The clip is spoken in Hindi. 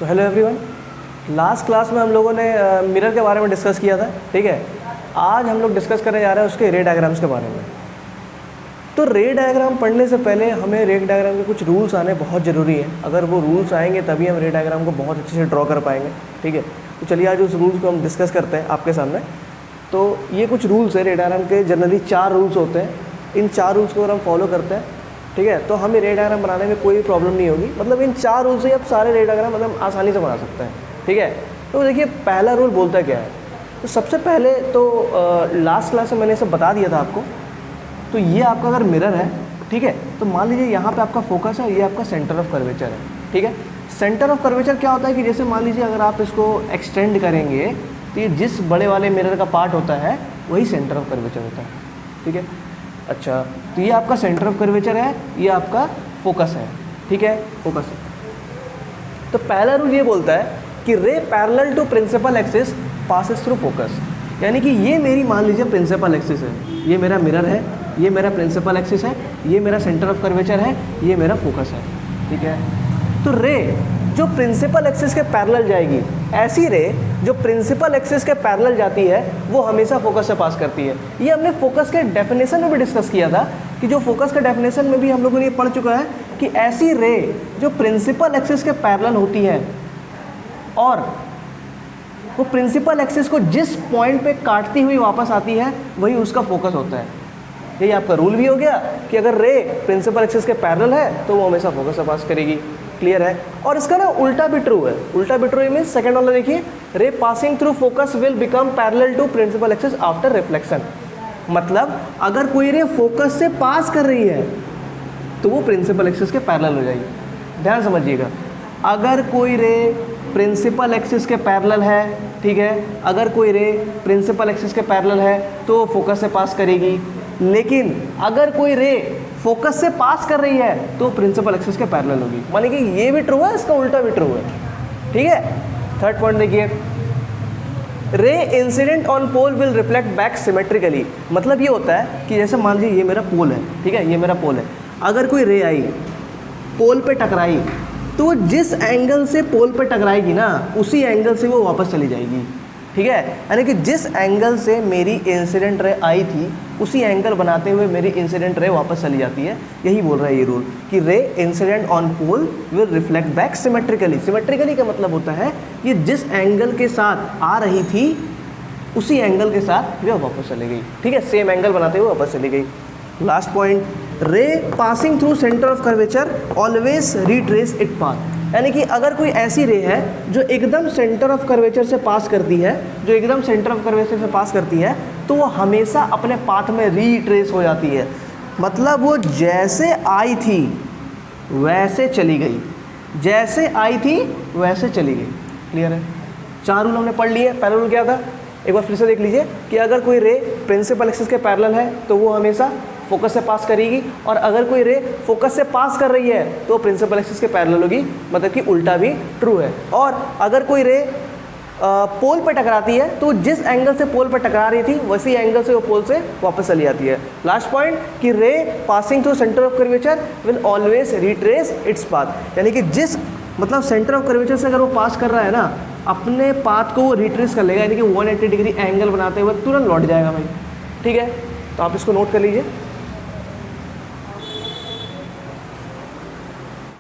तो हेलो एवरीवन, लास्ट क्लास में हम लोगों ने मिरर के बारे में डिस्कस किया था। ठीक है, आज हम लोग डिस्कस करने जा रहे हैं उसके रे डायग्राम्स के बारे में। तो रे डायग्राम पढ़ने से पहले हमें रे डायग्राम के कुछ रूल्स आने बहुत ज़रूरी हैं। अगर वो रूल्स आएंगे तभी हम रे डायग्राम को बहुत अच्छे से ड्रॉ कर पाएंगे। ठीक है, तो चलिए आज उस रूल्स को हम डिस्कस करते हैं आपके सामने। तो ये कुछ रूल्स है रे डायग्राम के, जनरली 4 रूल्स होते हैं। इन 4 रूल्स को अगर हम फॉलो करते हैं, ठीक है, तो हमें रे डायग्राम बनाने में कोई प्रॉब्लम नहीं होगी। मतलब इन 4 रूल से आप सारे रे डायग्राम मतलब आसानी से बना सकते हैं। ठीक है, तो देखिए पहला रूल बोलता क्या है। तो सबसे पहले तो लास्ट क्लास में मैंने सब बता दिया था आपको। तो ये आपका अगर मिरर है, ठीक है, तो मान लीजिए यहाँ पे आपका फोकस है, ये आपका सेंटर ऑफ कर्वेचर है। ठीक है, सेंटर ऑफ कर्वेचर क्या होता है कि जैसे मान लीजिए अगर आप इसको एक्सटेंड करेंगे तो ये जिस बड़े वाले मिरर का पार्ट होता है वही सेंटर ऑफ कर्वेचर होता है। ठीक है, अच्छा, तो ये आपका सेंटर ऑफ कर्वेचर है, ये आपका फोकस है। ठीक है, फोकस है। तो पहला रूल ये बोलता है कि ray parallel to principal axis passes through focus. यानी कि ये मेरी मान लीजिए प्रिंसिपल एक्सिस है, ये मेरा मिरर है, ये मेरा प्रिंसिपल एक्सिस है, ये मेरा सेंटर ऑफ कर्वेचर है, ये मेरा फोकस है। ठीक है, तो रे जो प्रिंसिपल एक्सिस के पैरेलल जाएगी, ऐसी रे जो प्रिंसिपल एक्सिस के पैरेलल जाती है वो हमेशा फोकस से पास करती है। ये हमने फोकस के डेफिनेशन में भी डिस्कस किया था कि जो फोकस के डेफिनेशन में भी हम लोगों ने ये पढ़ चुका है कि ऐसी रे जो प्रिंसिपल एक्सिस के पैरेलल होती है और वो प्रिंसिपल एक्सिस को जिस पॉइंट पे काटती हुई वापस आती है वही उसका फोकस होता है। यही आपका रूल भी हो गया कि अगर रे प्रिंसिपल एक्सिस के पैरेलल है तो वो हमेशा फोकस से पास करेगी। क्लियर है। और इसका ना उल्टा भी ट्रू है। उल्टा भी ट्रू मीन्स सेकंड वाला देखिए, ray passing through focus will become parallel to principal axis after reflection. मतलब अगर कोई रे फोकस से पास कर रही है तो वो प्रिंसिपल एक्सिस के पैरेलल हो जाएगी। ध्यान समझिएगा, अगर कोई रे प्रिंसिपल एक्सिस के पैरेलल है, ठीक है, अगर कोई रे प्रिंसिपल एक्सिस के पैरेलल है तो वो फोकस से पास करेगी। लेकिन अगर कोई रे फोकस से पास कर रही है तो प्रिंसिपल एक्सिस के पैरेलल होगी। माने कि ये भी ट्रू है, इसका उल्टा भी ट्रू है। ठीक है, थर्ड पॉइंट देखिए, ray incident on pole will reflect back symmetrically. मतलब ये होता है कि जैसे मान लीजिए ये मेरा पोल है, ठीक है, ये मेरा पोल है, अगर कोई रे आई पोल पे टकराई तो वो जिस एंगल से पोल पे टकराएगी ना उसी एंगल से वो वापस चली जाएगी। ठीक है, यानी कि जिस एंगल से मेरी इंसिडेंट रे आई थी उसी एंगल बनाते हुए मेरी इंसिडेंट रे वापस चली जाती है। यही बोल रहा है ये रूल कि ray incident on pole will reflect back symmetrically. Symmetrically का मतलब होता है ये जिस एंगल के साथ आ रही थी उसी एंगल के साथ वे वापस चली गई। ठीक है, सेम एंगल बनाते हुए वापस चली गई। लास्ट पॉइंट, रे passing through centre of curvature always retrace it path. यानी कि अगर कोई ऐसी रे है जो एकदम सेंटर ऑफ कर्वेचर से पास करती है, जो एकदम सेंटर ऑफ कर्वेचर से पास करती है तो वो हमेशा अपने पाथ में रिट्रेस हो जाती है। मतलब वो जैसे आई थी वैसे चली गई, जैसे आई थी वैसे चली गई। क्लियर है। 4 रूल हमने पढ़ लिए। पहला रूल क्या था, एक बार फिर से देख लीजिए कि अगर कोई रे प्रिंसिपल एक्सिस के पैरेलल है तो वो हमेशा फोकस से पास करेगी, और अगर कोई रे फोकस से पास कर रही है तो प्रिंसिपल एक्सिस के पैरेलल होगी। मतलब कि उल्टा भी ट्रू है। और अगर कोई रे पोल पे टकराती है तो जिस एंगल से पोल पे टकरा रही थी वैसी एंगल से वो पोल से वापस चली जाती है। लास्ट पॉइंट कि रे passing through centre of curvature will always retrace its path. यानी कि जिस मतलब सेंटर ऑफ कर्वेचर से अगर वो पास कर रहा है ना अपने पाथ को वो रिट्रेस कर लेगा, यानी कि 180 डिग्री एंगल बनाते हुए तुरंत लौट जाएगा भाई। ठीक है, तो आप इसको नोट कर लीजिए।